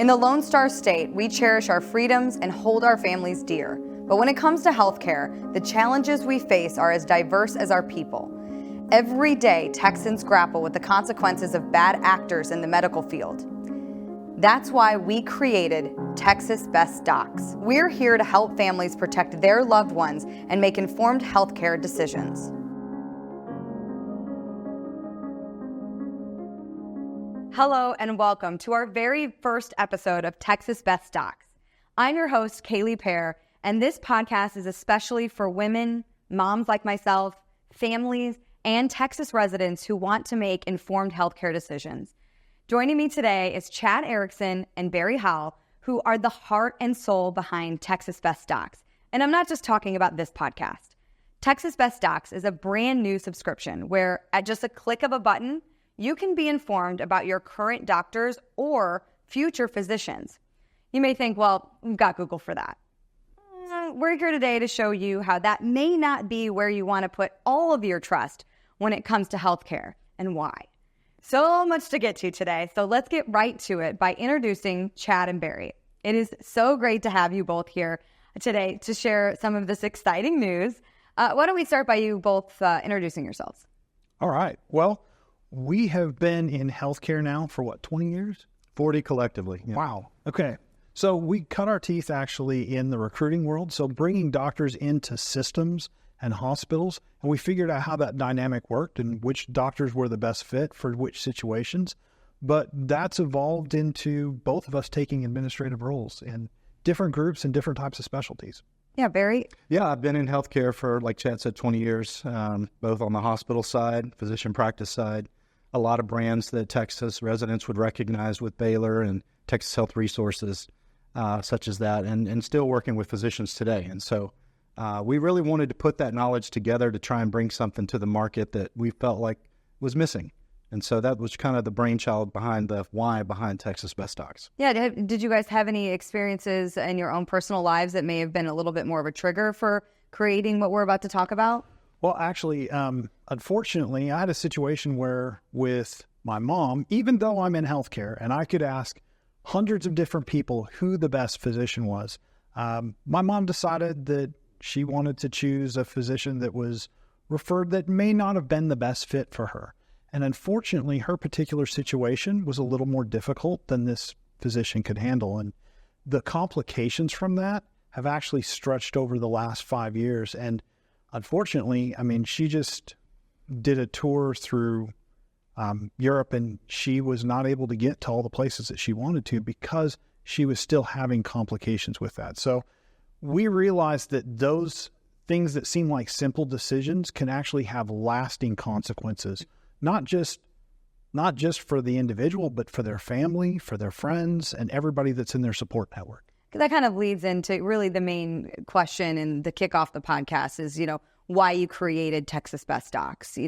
In the Lone Star State, we cherish our freedoms and hold our families dear. But when it comes to healthcare, the challenges we face are as diverse as our people. Every day, Texans grapple with the consequences of bad actors in the medical field. That's why we created Texas Best Docs. We're here to help families protect their loved ones and make informed healthcare decisions. Hello and welcome to our very first episode of Texas Best Docs. I'm your host, Kalee Pair, and this podcast is especially for women, moms like myself, families, and Texas residents who want to make informed healthcare decisions. Joining me today is Chad Erickson and Barry Howell, who are the heart and soul behind Texas Best Docs. And I'm not just talking about this podcast. Texas Best Docs is a brand new subscription where at just a click of a button, you can be informed about your current doctors or future physicians. You may think, well, we've got Google for that. We're here today to show you how that may not be where you want to put all of your trust when it comes to healthcare and why. So much to get to today, so let's get right to it by introducing Chad and Barry. It is so great to have you both here today to share some of this exciting news. Why don't we start by you both introducing yourselves? All right. Well, we have been in healthcare now for 20 years? 40 collectively. Yeah. Wow. Okay. So we cut our teeth actually in the recruiting world. So bringing doctors into systems and hospitals, and we figured out how that dynamic worked and which doctors were the best fit for which situations. But that's evolved into both of us taking administrative roles in different groups and different types of specialties. Yeah, Barry? Yeah, I've been in healthcare for, like Chad said, 20 years, both on the hospital side, physician practice side. A lot of brands that Texas residents would recognize with Baylor and Texas Health Resources, such as that, and still working with physicians today. And so we really wanted to put that knowledge together to try and bring something to the market that we felt like was missing. And so that was kind of the brainchild behind the why behind Texas Best Docs. Yeah, did you guys have any experiences in your own personal lives that may have been a little bit more of a trigger for creating what we're about to talk about? Well, actually, unfortunately, I had a situation where with my mom, even though I'm in healthcare and I could ask hundreds of different people who the best physician was, my mom decided that she wanted to choose a physician that was referred that may not have been the best fit for her. And unfortunately, her particular situation was a little more difficult than this physician could handle. And the complications from that have actually stretched over the last 5 years. And unfortunately, I mean, she just did a tour through Europe, and she was not able to get to all the places that she wanted to because she was still having complications with that. So we realized that those things that seem like simple decisions can actually have lasting consequences, not just for the individual, but for their family, for their friends, and everybody that's in their support network. That kind of leads into really the main question and the kick off the podcast is, why you created Texas Best Docs,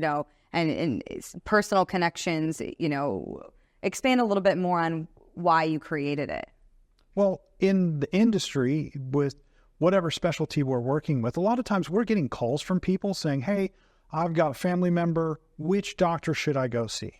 and personal connections, expand a little bit more on why you created it. Well, in the industry with whatever specialty we're working with, a lot of times we're getting calls from people saying, hey, I've got a family member, which doctor should I go see?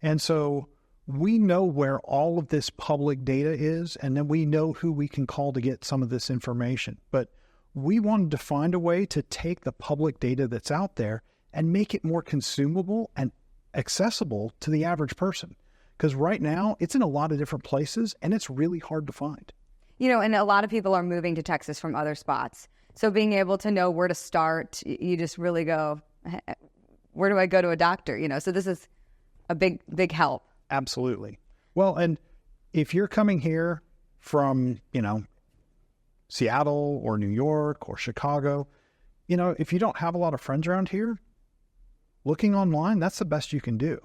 And so we know where all of this public data is, and then we know who we can call to get some of this information. But we wanted to find a way to take the public data that's out there and make it more consumable and accessible to the average person. Because right now, it's in a lot of different places, and it's really hard to find. And a lot of people are moving to Texas from other spots. So being able to know where to start, you just really go, where do I go to a doctor? So this is a big help. Absolutely. Well, and if you're coming here from, Seattle or New York or Chicago, if you don't have a lot of friends around here, looking online, that's the best you can do.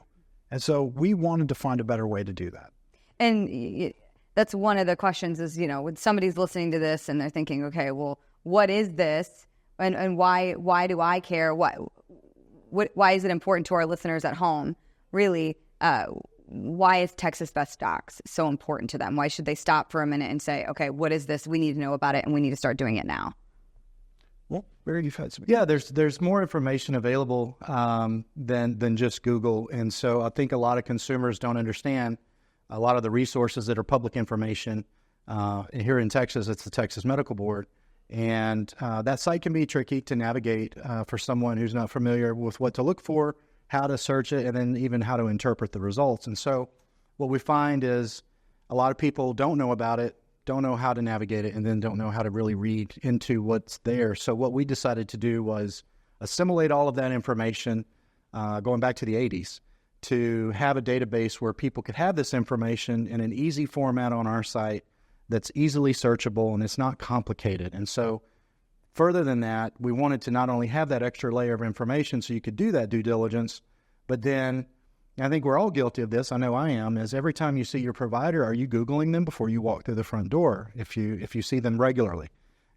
And so we wanted to find a better way to do that. And that's one of the questions is, when somebody's listening to this and they're thinking, okay, well, what is this? And why do I care? Why is it important to our listeners at home? Really, why is Texas Best Docs so important to them? Why should they stop for a minute and say, okay, what is this? We need to know about it, and we need to start doing it now. Well, Barry, you've had some. Yeah, there's more information available than just Google. And so I think a lot of consumers don't understand a lot of the resources that are public information. Here in Texas, it's the Texas Medical Board. And that site can be tricky to navigate for someone who's not familiar with what to look for, how to search it, and then even how to interpret the results. And so what we find is a lot of people don't know about it, don't know how to navigate it, and then don't know how to really read into what's there. So what we decided to do was assimilate all of that information, going back to the 80s, to have a database where people could have this information in an easy format on our site that's easily searchable and it's not complicated. And so further than that, we wanted to not only have that extra layer of information so you could do that due diligence, but then I think we're all guilty of this. I know I am, is every time you see your provider, are you Googling them before you walk through the front door if you see them regularly?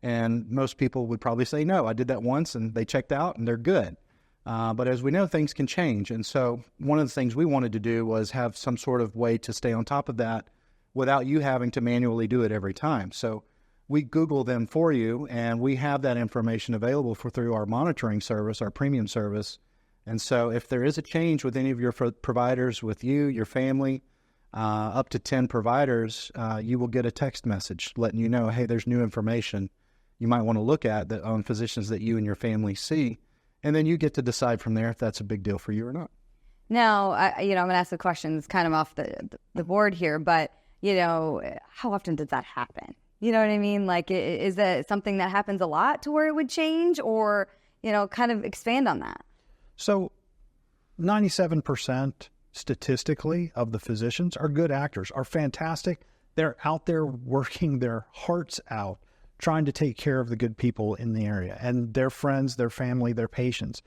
And most people would probably say, no, I did that once and they checked out and they're good. But as we know, things can change. And so one of the things we wanted to do was have some sort of way to stay on top of that without you having to manually do it every time. So we Google them for you, and we have that information available through our monitoring service, our premium service. And so if there is a change with any of your providers, with you, your family, up to 10 providers, you will get a text message letting you know, hey, there's new information you might want to look at that on physicians that you and your family see. And then you get to decide from there if that's a big deal for you or not. Now, I'm going to ask the questions kind of off the board here, but, how often does that happen? You know what I mean? Like, is that something that happens a lot to where it would change, or, kind of expand on that? So 97% statistically of the physicians are good actors, are fantastic. They're out there working their hearts out, trying to take care of the good people in the area and their friends, their family, their patients.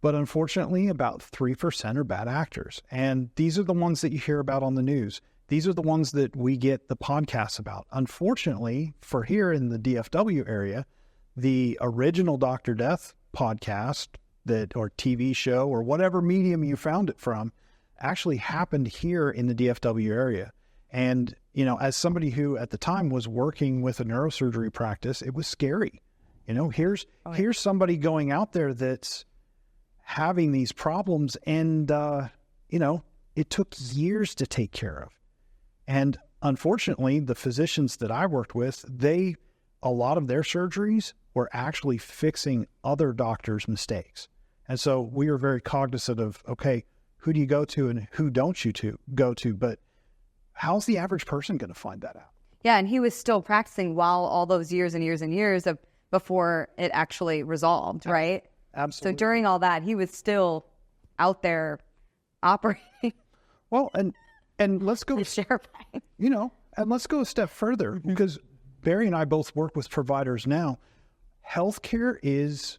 But unfortunately, about 3% are bad actors. And these are the ones that you hear about on the news. These are the ones that we get the podcasts about. Unfortunately, for here in the DFW area, the original Dr. Death podcast or TV show or whatever medium you found it from actually happened here in the DFW area. And, as somebody who at the time was working with a neurosurgery practice, it was scary. Here's somebody going out there that's having these problems, and, it took years to take care of. And unfortunately, the physicians that I worked with, a lot of their surgeries were actually fixing other doctors' mistakes. And so we were very cognizant of, okay, who do you go to and who don't you go to? But how's the average person going to find that out? Yeah, and he was still practicing while all those years and years and years before it actually resolved, right? Absolutely. So during all that, he was still out there operating. Well, and let's go, and let's go a step further, because Barry and I both work with providers now. Healthcare is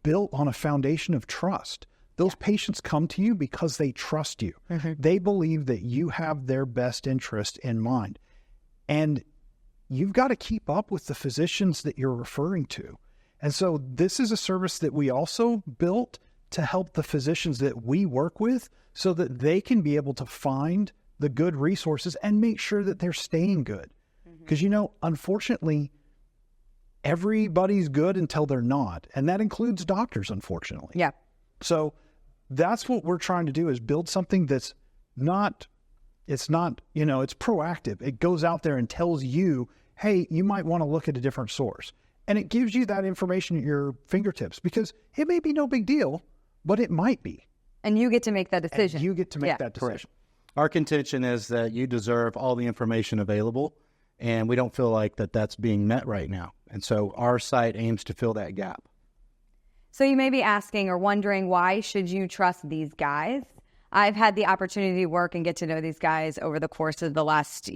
built on a foundation of trust. Those patients come to you because they trust you. Mm-hmm. They believe that you have their best interest in mind. And you've got to keep up with the physicians that you're referring to. And so this is a service that we also built to help the physicians that we work with so that they can be able to find the good resources and make sure that they're staying good. Because, unfortunately, everybody's good until they're not. And that includes doctors, unfortunately. Yeah. So that's what we're trying to do, is build something that's it's proactive. It goes out there and tells you, hey, you might want to look at a different source. And it gives you that information at your fingertips, because it may be no big deal, but it might be. And you get to make that decision. And you get to make that decision. Correct. Our contention is that you deserve all the information available, and we don't feel like that's being met right now. And so our site aims to fill that gap. So you may be asking or wondering, why should you trust these guys? I've had the opportunity to work and get to know these guys over the course of the last,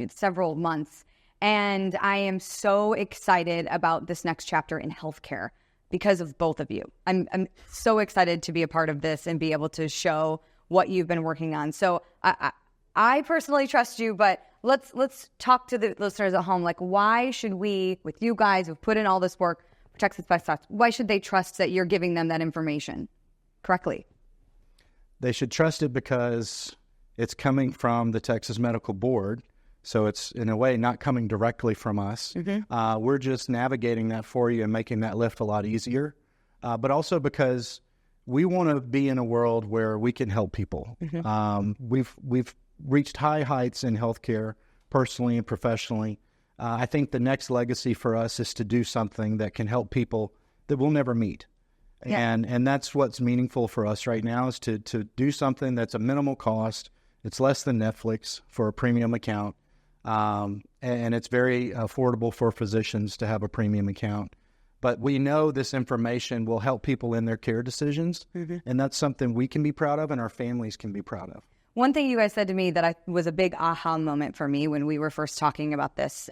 several months. And I am so excited about this next chapter in healthcare because of both of you. I'm so excited to be a part of this and be able to show what you've been working on. So I personally trust you, but let's talk to the listeners at home. Like, why should we, with you guys who've put in all this work for Texas Best Stocks, why should they trust that you're giving them that information correctly? They should trust it because it's coming from the Texas Medical Board. So it's, in a way, not coming directly from us. Mm-hmm. We're just navigating that for you and making that lift a lot easier. But also because we want to be in a world where we can help people. We've reached high heights in healthcare, personally and professionally. I think the next legacy for us is to do something that can help people that we'll never meet. Yeah. And that's what's meaningful for us right now, is to do something that's a minimal cost. It's less than Netflix for a premium account. And it's very affordable for physicians to have a premium account. But we know this information will help people in their care decisions. And that's something we can be proud of and our families can be proud of. One thing you guys said to me that was a big aha moment for me when we were first talking about this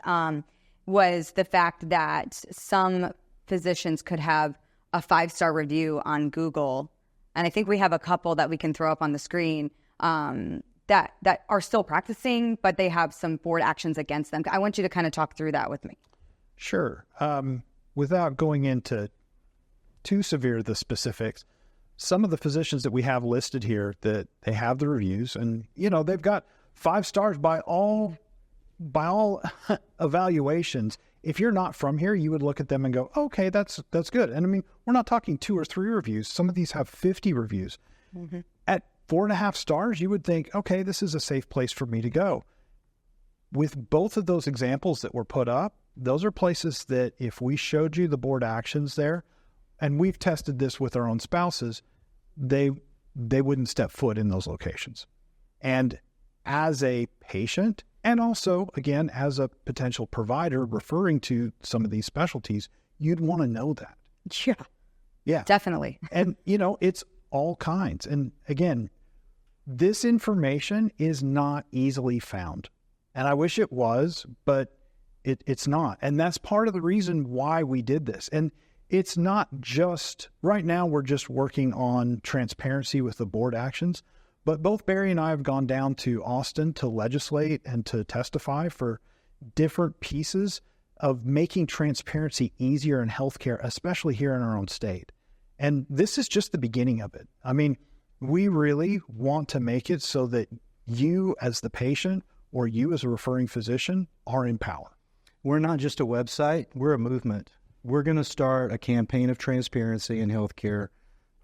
was the fact that some physicians could have a 5-star review on Google. And I think we have a couple that we can throw up on the screen that are still practicing, but they have some board actions against them. I want you to kind of talk through that with me. Sure. Without going into too severe the specifics, some of the physicians that we have listed here, that they have the reviews, and they've got 5 stars by all evaluations. If you're not from here, you would look at them and go, okay, that's good. And I mean, we're not talking 2 or 3 reviews. Some of these have 50 reviews. At 4.5 stars, you would think, okay, this is a safe place for me to go. With both of those examples that were put up, those are places that if we showed you the board actions there, and we've tested this with our own spouses, they wouldn't step foot in those locations. And as a patient, and also, again, as a potential provider referring to some of these specialties, you'd want to know that. Yeah. Definitely. And, it's all kinds. And again, this information is not easily found. And I wish it was, but it's not. And that's part of the reason why we did this. And it's not just, right now we're just working on transparency with the board actions, but both Barry and I have gone down to Austin to legislate and to testify for different pieces of making transparency easier in healthcare, especially here in our own state. And this is just the beginning of it. I mean, we really want to make it so that you as the patient or you as a referring physician are in power. We're not just a website, we're a movement. We're going to start a campaign of transparency in healthcare,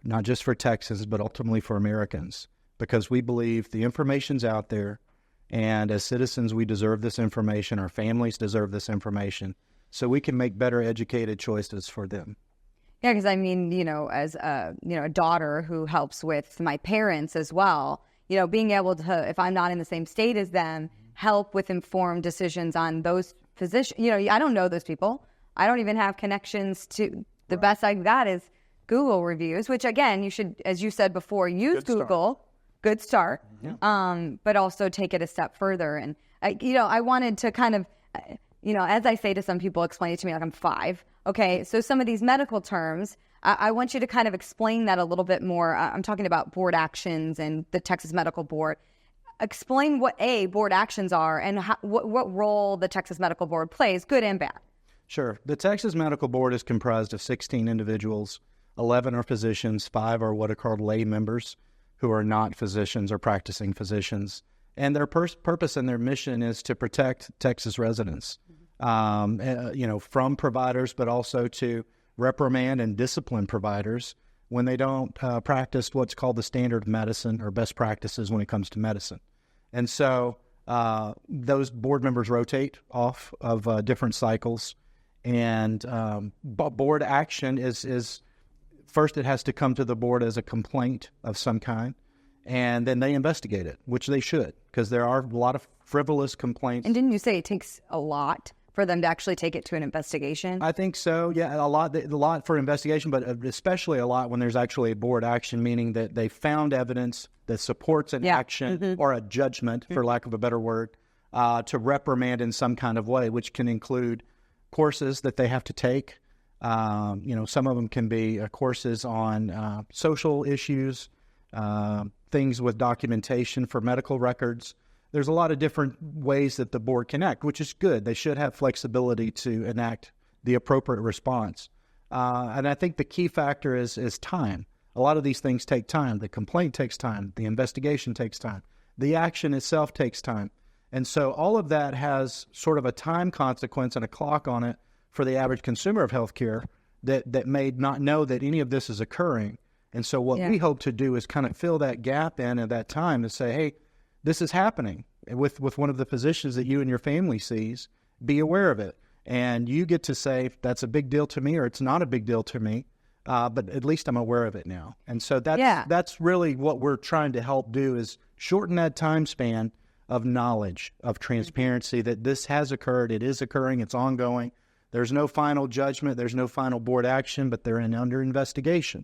not just for Texans, but ultimately for Americans, because we believe the information's out there, and as citizens, we deserve this information. Our families deserve this information, so we can make better educated choices for them. Yeah, because I mean, as a daughter who helps with my parents as well, being able to, if I'm not in the same state as them, help with informed decisions on those physicians. I don't know those people. I don't even have connections to, the best I've got is Google reviews, which again, you should, as you said before, use Google. Good start. But also take it a step further. And, I wanted to kind of, as I say to some people, explain it to me like I'm 5. Okay, so some of these medical terms, I want you to kind of explain that a little bit more. I'm talking about board actions and the Texas Medical Board. Explain what board actions are and what role the Texas Medical Board plays, good and bad. Sure. The Texas Medical Board is comprised of 16 individuals. 11 are physicians, 5 are what are called lay members who are not physicians or practicing physicians. And their purpose and their mission is to protect Texas residents, from providers, but also to reprimand and discipline providers when they don't practice what's called the standard of medicine or best practices when it comes to medicine. And so those board members rotate off of different cycles. And board action is first, it has to come to the board as a complaint of some kind, and then they investigate it, which they should, because there are a lot of frivolous complaints. And didn't you say it takes a lot for them to actually take it to an investigation? I think so, yeah, a lot for investigation, but especially a lot when there's actually a board action, meaning that they found evidence that supports an action or a judgment, for lack of a better word, to reprimand in some kind of way, which can include courses that they have to take. Some of them can be courses on social issues, things with documentation for medical records. There's a lot of different ways that the board can act, which is good. They should have flexibility to enact the appropriate response. And I think the key factor is time. A lot of these things take time. The complaint takes time. The investigation takes time. The action itself takes time. And so all of that has sort of a time consequence and a clock on it for the average consumer of healthcare that may not know that any of this is occurring. And so what we hope to do is kind of fill that gap in at that time and say, hey, this is happening with one of the physicians that you and your family sees. Be aware of it. And you get to say, that's a big deal to me or it's not a big deal to me, but at least I'm aware of it now. And so that's really what we're trying to help do, is shorten that time span of knowledge, of transparency, that this has occurred, it is occurring, it's ongoing. There's no final judgment, there's no final board action, but they're under investigation.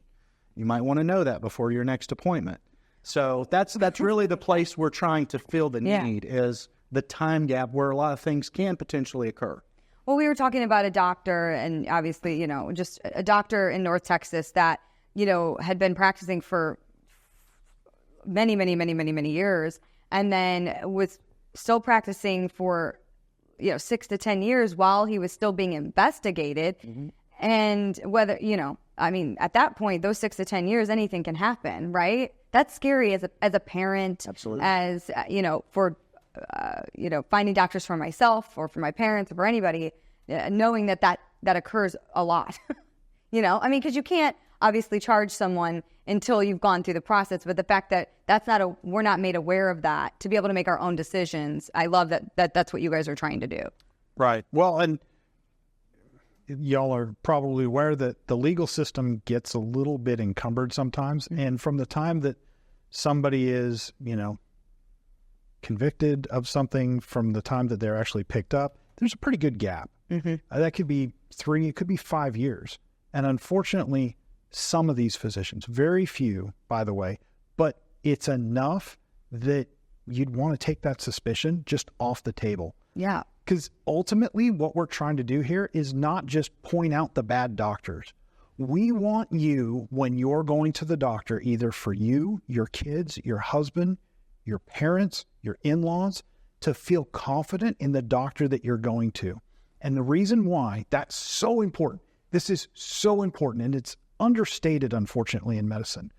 You might want to know that before your next appointment. So that's really the place we're trying to fill the need, is the time gap where a lot of things can potentially occur. Well, we were talking about a doctor, and obviously, just a doctor in North Texas that, had been practicing for many, many, many, many, many years, and then was still practicing for, 6 to 10 years while he was still being investigated. Mm-hmm. And whether, at that point, those 6 to 10 years, anything can happen, right? That's scary as a parent. Absolutely. As, for finding doctors for myself or for my parents or for anybody, knowing that occurs a lot, because you can't obviously charge someone until you've gone through the process. But the fact that we're not made aware of that to be able to make our own decisions. I love that's what you guys are trying to do. Right. Well, and y'all are probably aware that the legal system gets a little bit encumbered sometimes. Mm-hmm. And from the time that somebody is, convicted of something from the time that they're actually picked up, there's a pretty good gap. Mm-hmm. That could be 3, it could be 5 years. And unfortunately, some of these physicians, very few, by the way, but it's enough that you'd want to take that suspicion just off the table. Yeah. Because ultimately, what we're trying to do here is not just point out the bad doctors. We want you, when you're going to the doctor, either for you, your kids, your husband, your parents, your in-laws, to feel confident in the doctor that you're going to. And the reason why that's so important, this is so important, and it's understated, unfortunately, in medicine.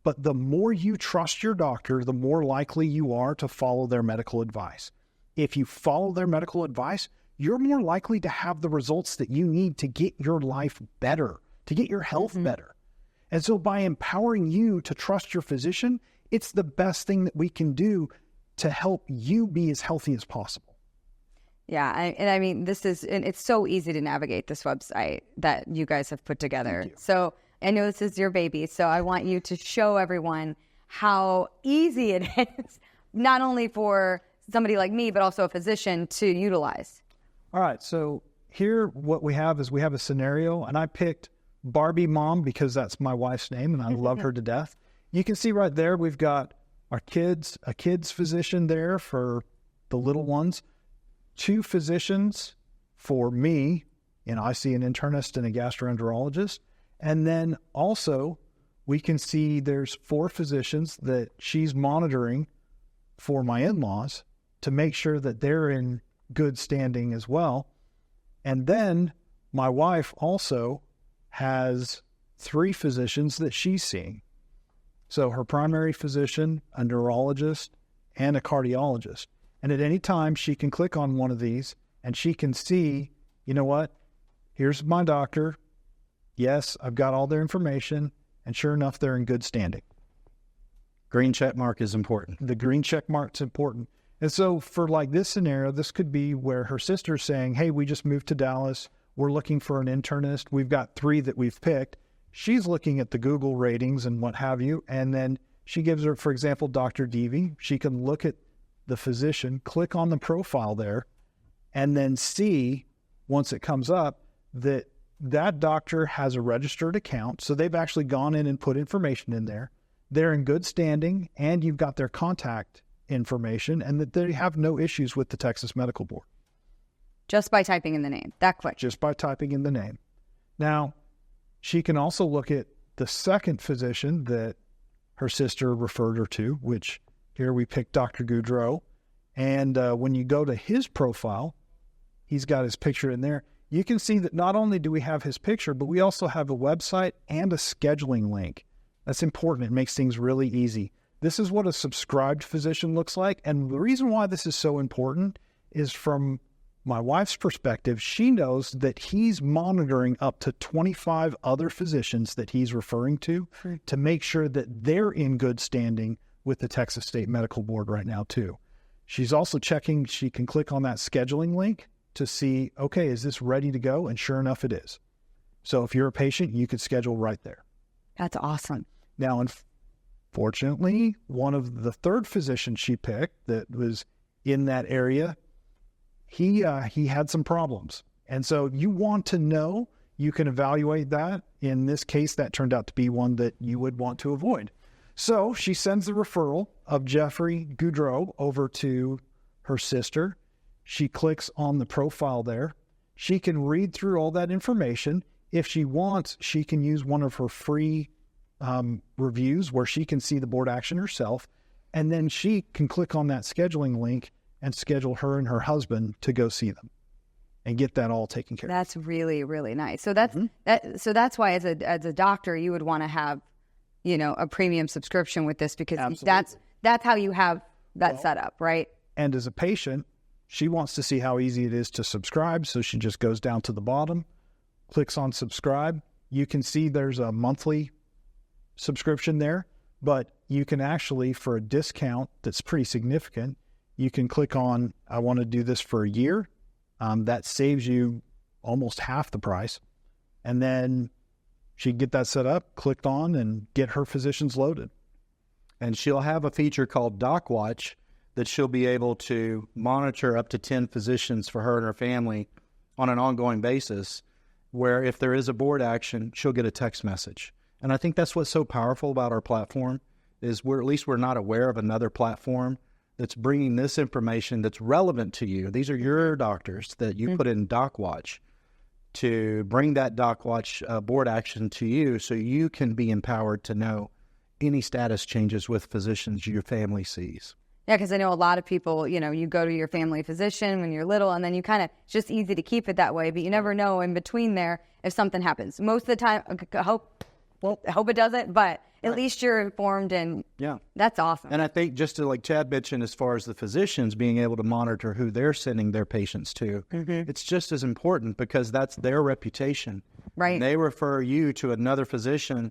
But the more you trust your doctor, the more likely you are to follow their medical advice. If you follow their medical advice, you're more likely to have the results that you need to get your life better, to get your health better. And so by empowering you to trust your physician, it's the best thing that we can do to help you be as healthy as possible. Yeah. It's so easy to navigate this website that you guys have put together. So I know this is your baby, so I want you to show everyone how easy it is, not only for somebody like me, but also a physician to utilize. All right. So here what we have is we have a scenario, and I picked Barbie Mom because that's my wife's name and I love her to death. You can see right there, we've got a kid's physician there for the little ones, 2 physicians for me, and I see an internist and a gastroenterologist. And then also we can see there's 4 physicians that she's monitoring for my in-laws to make sure that they're in good standing as well. And then my wife also has 3 physicians that she's seeing. So her primary physician, a neurologist, and a cardiologist. And at any time, she can click on one of these and she can see, you know what, here's my doctor. Yes, I've got all their information. And sure enough, they're in good standing. Green check mark is important. The green check mark's important. And so for like this scenario, this could be where her sister's saying, hey, we just moved to Dallas. We're looking for an internist. We've got 3 that we've picked. She's looking at the Google ratings and what have you. And then she gives her, for example, Dr. Devi. She can look at the physician, click on the profile there, and then see, once it comes up, that that doctor has a registered account. So they've actually gone in and put information in there. They're in good standing, and you've got their contact information, and that they have no issues with the Texas Medical Board. Just by typing in the name, that quick. Just by typing in the name. Now, she can also look at the second physician that her sister referred her to, which here we picked Dr. Goudreau. And when you go to his profile, he's got his picture in there. You can see that not only do we have his picture, but we also have a website and a scheduling link. That's important. It makes things really easy. This is what a subscribed physician looks like. And the reason why this is so important is from my wife's perspective, she knows that he's monitoring up to 25 other physicians that he's referring to make sure that they're in good standing with the Texas State Medical Board right now too. She's also checking, she can click on that scheduling link to see, okay, is this ready to go? And sure enough, it is. So if you're a patient, you could schedule right there. That's awesome. Now, unfortunately, one of the third physicians she picked that was in that area, he had some problems. And so you want to know, you can evaluate that. In this case, that turned out to be one that you would want to avoid. So she sends the referral of Jeffrey Goudreau over to her sister. She clicks on the profile there. She can read through all that information. If she wants, she can use one of her free reviews where she can see the board action herself. And then she can click on that scheduling link and schedule her and her husband to go see them and get that all taken care of. That's really, really nice. So that's why as a doctor, you would want to have, a premium subscription with this, because Absolutely. that's how you have that set up, right? And as a patient, she wants to see how easy it is to subscribe. So she just goes down to the bottom, clicks on subscribe. You can see there's a monthly subscription there, but you can actually, for a discount that's pretty significant, you can click on, I want to do this for a year. That saves you almost half the price. And then she can get that set up, clicked on, and get her physicians loaded. And she'll have a feature called Doc Watch that she'll be able to monitor up to 10 physicians for her and her family on an ongoing basis, where if there is a board action, she'll get a text message. And I think that's what's so powerful about our platform, is we're not aware of another platform that's bringing this information that's relevant to you. These are your doctors that you put in Doc Watch to bring that Doc Watch board action to you, so you can be empowered to know any status changes with physicians your family sees. Yeah, because I know a lot of people, you go to your family physician when you're little, and then you it's just easy to keep it that way, but you never know in between there if something happens. Most of the time, I hope it doesn't, but at least you're informed, and that's awesome. And I think, just to like Chad mentioned, as far as the physicians being able to monitor who they're sending their patients to, it's just as important, because that's their reputation. Right. When they refer you to another physician,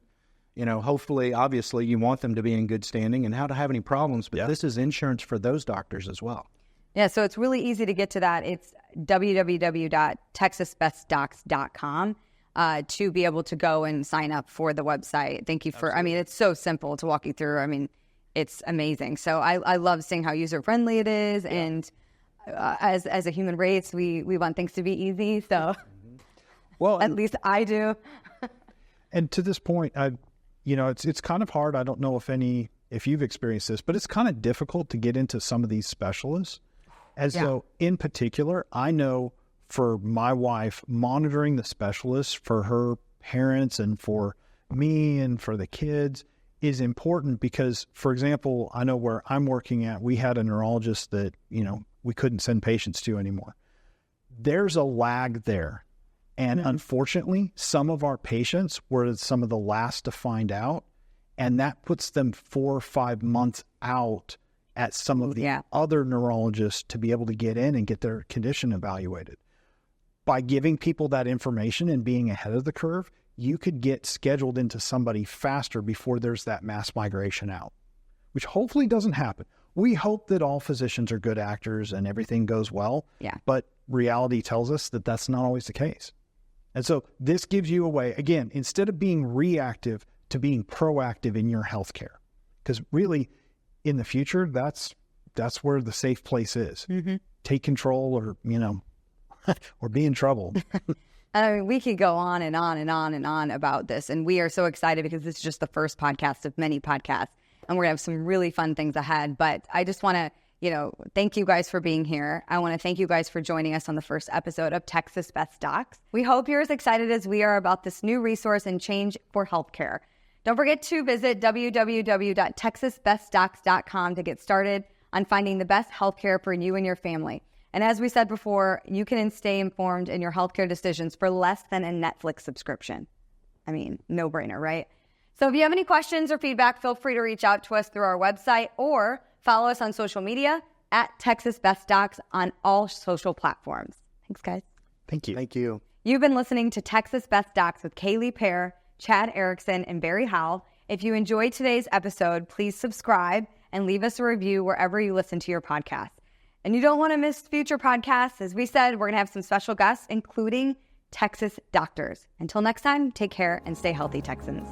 hopefully, obviously, you want them to be in good standing and how to have any problems, but this is insurance for those doctors as well. Yeah, so it's really easy to get to that. It's www.texasbestdocs.com to be able to go and sign up for the website. Thank you for, it's so simple to walk you through. It's amazing. So I love seeing how user-friendly it is. Yeah. And as a human race, we want things to be easy. So at least I do. And to this point, it's kind of hard. I don't know if you've experienced this, but it's kind of difficult to get into some of these specialists. So in particular, I know for my wife, monitoring the specialists for her parents and for me and for the kids is important, because, for example, I know where I'm working at, we had a neurologist that, we couldn't send patients to anymore. There's a lag there. And unfortunately, some of our patients were some of the last to find out, and that puts them 4 or 5 months out at some of the other neurologists to be able to get in and get their condition evaluated. By giving people that information and being ahead of the curve, you could get scheduled into somebody faster before there's that mass migration out, which hopefully doesn't happen. We hope that all physicians are good actors and everything goes well, but reality tells us that that's not always the case. And so this gives you a way, again, instead of being reactive, to being proactive in your healthcare. Because really, in the future, that's where the safe place is. Take control, or, or be in trouble. We could go on and on and on and on about this. And we are so excited, because this is just the first podcast of many podcasts. And we're going to have some really fun things ahead. But I just want to, thank you guys for being here. I want to thank you guys for joining us on the first episode of Texas Best Docs. We hope you're as excited as we are about this new resource and change for healthcare. Don't forget to visit www.texasbestdocs.com to get started on finding the best healthcare for you and your family. And as we said before, you can stay informed in your healthcare decisions for less than a Netflix subscription. No brainer, right? So if you have any questions or feedback, feel free to reach out to us through our website or follow us on social media at Texas Best Docs on all social platforms. Thanks, guys. Thank you. Thank you. You've been listening to Texas Best Docs with Kalee Pair, Chad Erickson, and Barry Howell. If you enjoyed today's episode, please subscribe and leave us a review wherever you listen to your podcast. And you don't want to miss future podcasts. As we said, we're going to have some special guests, including Texas doctors. Until next time, take care and stay healthy, Texans.